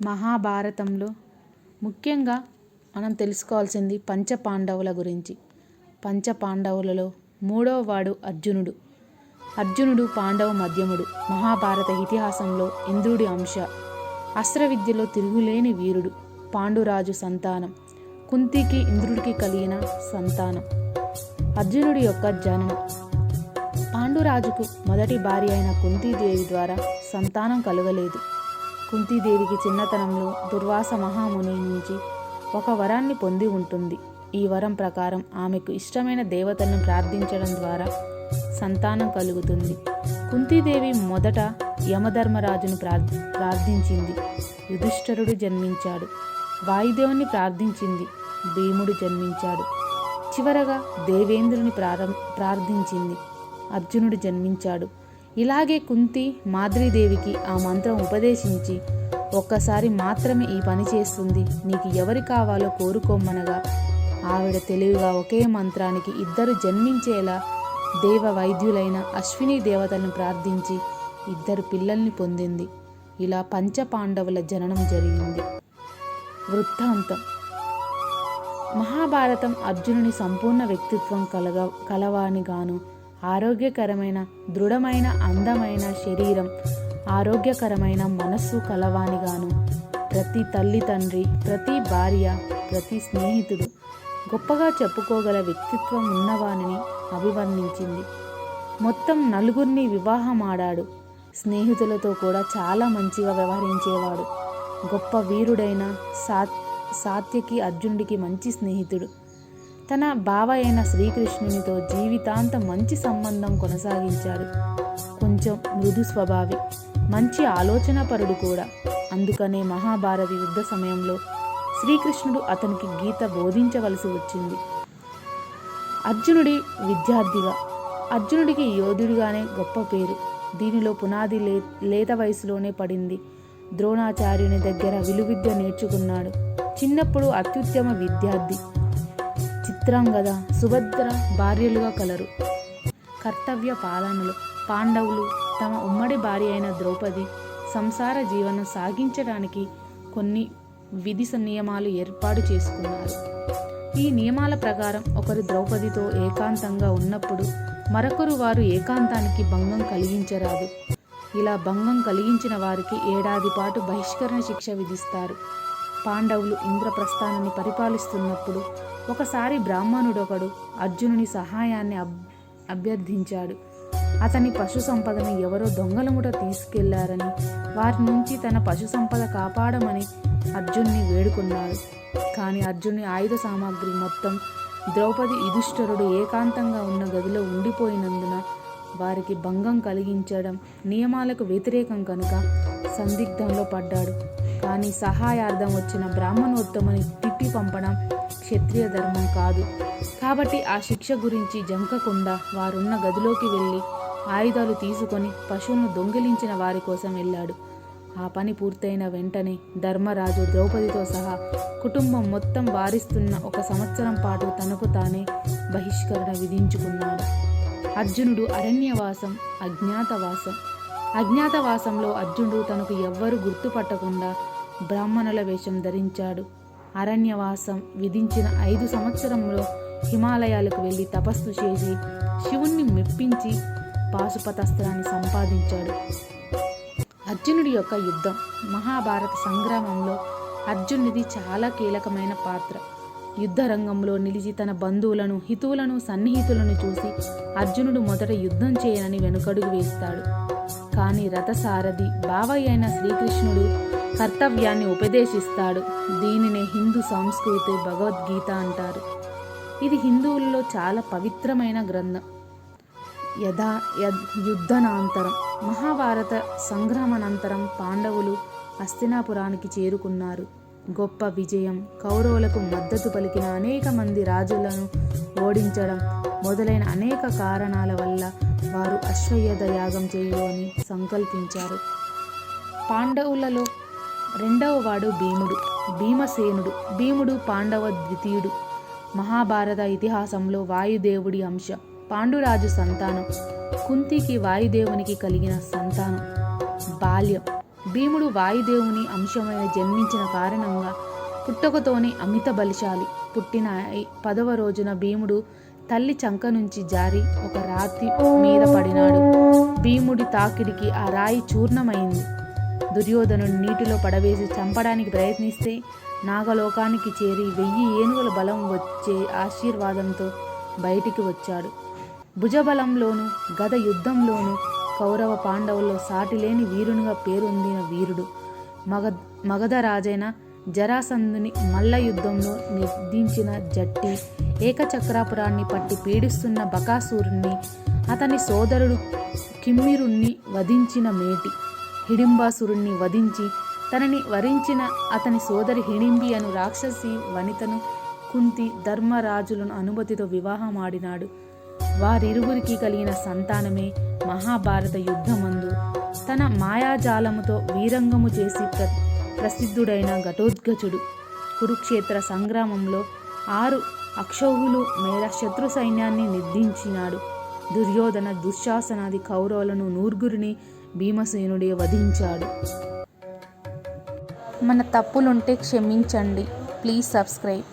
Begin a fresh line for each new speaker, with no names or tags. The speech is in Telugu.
మహాభారతంలో ముఖ్యంగా మనం తెలుసుకోవాల్సింది పంచపాండవుల గురించి. పంచపాండవులలో మూడవ వాడు అర్జునుడు. అర్జునుడు పాండవ మధ్యముడు. మహాభారత ఇతిహాసంలో ఇంద్రుడి అంశ. అస్త్ర విద్యలో తిరుగులేని వీరుడు. పాండురాజు సంతానం. కుంతికి ఇంద్రుడికి కలిగిన సంతానం. అర్జునుడి యొక్క జననం. పాండురాజుకు మొదటి భార్య అయిన కుంతీదేవి ద్వారా సంతానం కలగలేదు. కుంతీదేవికి చిన్నతనంలో దుర్వాస మహాముని నుంచి ఒక వరాన్ని పొంది ఉంటుంది. ఈ వరం ప్రకారం ఆమెకు ఇష్టమైన దేవతలను ప్రార్థించడం ద్వారా సంతానం కలుగుతుంది. కుంతీదేవి మొదట యమధర్మరాజును ప్రార్థించింది. యుధిష్ఠిరుడు జన్మించాడు. వాయుదేవుని ప్రార్థించింది. భీముడు జన్మించాడు. చివరగా దేవేంద్రుని ప్రార్థించింది. అర్జునుడు జన్మించాడు. ఇలాగే కుంతి మాద్రీదేవికి ఆ మంత్రం ఉపదేశించి, ఒక్కసారి మాత్రమే ఈ పని చేస్తుంది, నీకు ఎవరి కావాలో కోరుకోమనగా ఆవిడ తెలివిగా ఒకే మంత్రానికి ఇద్దరు జన్మించేలా దేవ వైద్యులైన అశ్విని దేవతలను ప్రార్థించి ఇద్దరు పిల్లల్ని పొందింది. ఇలా పంచపాండవుల జననం జరిగింది. వృత్తాంతం. మహాభారతం అర్జునుని సంపూర్ణ వ్యక్తిత్వం కలవానిగాను, ఆరోగ్యకరమైన దృఢమైన అందమైన శరీరం, ఆరోగ్యకరమైన మనస్సు కలవానిగాను, ప్రతి తల్లి తండ్రి, ప్రతి భార్య, ప్రతి స్నేహితుడు గొప్పగా చెప్పుకోగల వ్యక్తిత్వం ఉన్నవానిని అభివర్ణించింది. మొత్తం నలుగురిని వివాహమాడాడు. స్నేహితులతో కూడా చాలా మంచిగా వ్యవహరించేవాడు. గొప్ప వీరుడైన సాత్యకి అర్జునుడికి మంచి స్నేహితుడు. తన బావ అయిన శ్రీకృష్ణునితో జీవితాంతం మంచి సంబంధం కొనసాగించాడు. కొంచెం మృదు స్వభావి, మంచి ఆలోచనాపరుడు కూడా. అందుకనే మహాభారత యుద్ధ సమయంలో శ్రీకృష్ణుడు అతనికి గీత బోధించవలసి వచ్చింది. అర్జునుడి విద్యార్థిగా. అర్జునుడికి యోధుడిగానే గొప్ప పేరు. దీనిలో పునాది లేత వయసులోనే పడింది. ద్రోణాచార్యుని దగ్గర విలువిద్య నేర్చుకున్నాడు. చిన్నప్పుడు అత్యుత్తమ విద్యార్థి. చిత్రాంగద, సుభద్ర భార్యలుగా కలరు. కర్తవ్య పాలనలో పాండవులు తమ ఉమ్మడి భార్య అయిన ద్రౌపది సంసార జీవనం సాగించడానికి కొన్ని విధి నియమాలు ఏర్పాటు చేసుకున్నారు. ఈ నియమాల ప్రకారం ఒకరు ద్రౌపదితో ఏకాంతంగా ఉన్నప్పుడు మరొకరు వారు ఏకాంతానికి భంగం కలిగించరాదు. ఇలా భంగం కలిగించిన వారికి ఏడాది పాటు బహిష్కరణ శిక్ష విధిస్తారు. పాండవులు ఇంద్రప్రస్థానాన్ని పరిపాలిస్తున్నప్పుడు ఒకసారి బ్రాహ్మణుడొకడు అర్జునుని సహాయాన్ని అభ్యర్థించాడు. అతని పశు సంపదను ఎవరో దొంగలముట తీసుకెళ్లారని, వారి నుంచి తన పశు సంపద కాపాడమని అర్జున్ని వేడుకున్నాడు. కానీ అర్జునుని ఆయుధ సామాగ్రి మొత్తం ద్రౌపది యుధిష్ఠిరుడు ఏకాంతంగా ఉన్న గదిలో ఉండిపోయినందున వారికి భంగం కలిగించడం నియమాలకు వ్యతిరేకం కనుక సందిగ్ధంలో పడ్డాడు. కానీ సహాయార్థం వచ్చిన బ్రాహ్మణోత్తముని తిట్టి పంపడం క్షత్రియ ధర్మం కాదు. కాబట్టి ఆ శిక్ష గురించి జంకకుండా వారున్న గదిలోకి వెళ్ళి ఆయుధాలు తీసుకొని పశువులను దొంగిలించిన వారి కోసం వెళ్ళాడు. ఆ పని పూర్తయిన వెంటనే ధర్మరాజు ద్రౌపదితో సహా కుటుంబం మొత్తం వారిస్తున్న 1 సంవత్సరం పాటు తనకు తానే బహిష్కరణ విధించుకున్నాడు. అర్జునుడు అరణ్యవాసం, అజ్ఞాతవాసం. అజ్ఞాతవాసంలో అర్జునుడు తనకు ఎవ్వరూ గుర్తుపట్టకుండా బ్రాహ్మణుల వేషం ధరించాడు. అరణ్యవాసం విధించిన 5 సంవత్సరంలో హిమాలయాలకు వెళ్ళి తపస్సు చేసి శివుణ్ణి మెప్పించి పాశుపతాస్త్రాన్ని సంపాదించాడు. అర్జునుడి యొక్క యుద్ధం. మహాభారత సంగ్రామంలో అర్జునుడిది చాలా కీలకమైన పాత్ర. యుద్ధ రంగంలో నిలిచి తన బంధువులను, హితువులను, సన్నిహితులను చూసి అర్జునుడు మొదట యుద్ధం చేయనని వెనుకడుగు వేస్తాడు. కానీ రథసారథి బావయ్య అయిన శ్రీకృష్ణుడు కర్తవ్యాన్ని ఉపదేశిస్తాడు. దీనినే హిందూ సంస్కృతి భగవద్గీత అంటారు. ఇది హిందువుల్లో చాలా పవిత్రమైన గ్రంథం. యుద్ధనాంతరం. మహాభారత సంగ్రామానంతరం పాండవులు హస్తినాపురానికి చేరుకున్నారు. గొప్ప విజయం, కౌరవులకు మద్దతు పలికిన అనేక మంది రాజులను ఓడించడం మొదలైన అనేక కారణాల వల్ల వారు అశ్వమేధ యాగం చేయని సంకల్పించారు. పాండవులలో రెండవ వాడు భీమసేనుడు. భీముడు పాండవ ద్వితీయుడు. మహాభారత ఇతిహాసంలో వాయుదేవుడి అంశ. పాండురాజు సంతానం. కుంతికి వాయుదేవునికి కలిగిన సంతానం. బాల్యం. భీముడు వాయుదేవుని అంశమైన జన్మించిన కారణంగా పుట్టుకతోనే అమిత బలిశాలి. పుట్టిన 10వ రోజున భీముడు తల్లి చంక నుంచి జారి ఒక రాతి మీద పడినాడు. భీముడి తాకిడికి ఆ రాయి చూర్ణమైంది. దుర్యోధనుడు నీటిలో పడవేసి చంపడానికి ప్రయత్నిస్తే నాగలోకానికి చేరి 1000 ఏనుగుల బలం వచ్చే ఆశీర్వాదంతో బయటికి వచ్చాడు. భుజబలంలోనూ గద యుద్ధంలోనూ కౌరవ పాండవుల్లో సాటిలేని వీరునిగా పేరొందిన వీరుడు. మగధ రాజైన జరాసంధుని మల్ల యుద్ధంలో నిర్దించిన జట్టి, ఏకచక్రాపురాన్ని పట్టి పీడిస్తున్న బకాసురుణ్ణి, అతని సోదరుడు కిమ్మిరుణ్ణి వధించిన మేటి, హిడింబాసురుణ్ణి వధించి తనని వరించిన అతని సోదరి హిడింబి అను రాక్షసి వనితను కుంతి ధర్మరాజులను అనుమతితో వివాహమాడినాడు. వారిరువురికి కలిగిన సంతానమే మహాభారత యుద్ధమందు తన మాయాజాలముతో వీరంగము చేసి ప్రసిద్ధుడైన ఘటోత్కచుడు. కురుక్షేత్ర సంగ్రామంలో 6 అక్షౌహిణుల మేర శత్రు సైన్యాన్ని నిర్దించినాడు. దుర్యోధన దుశ్శాసనాది కౌరవులను 100 భీమసేనుడే వధించాడు. మన తప్పులుంటే క్షమించండి. Please subscribe.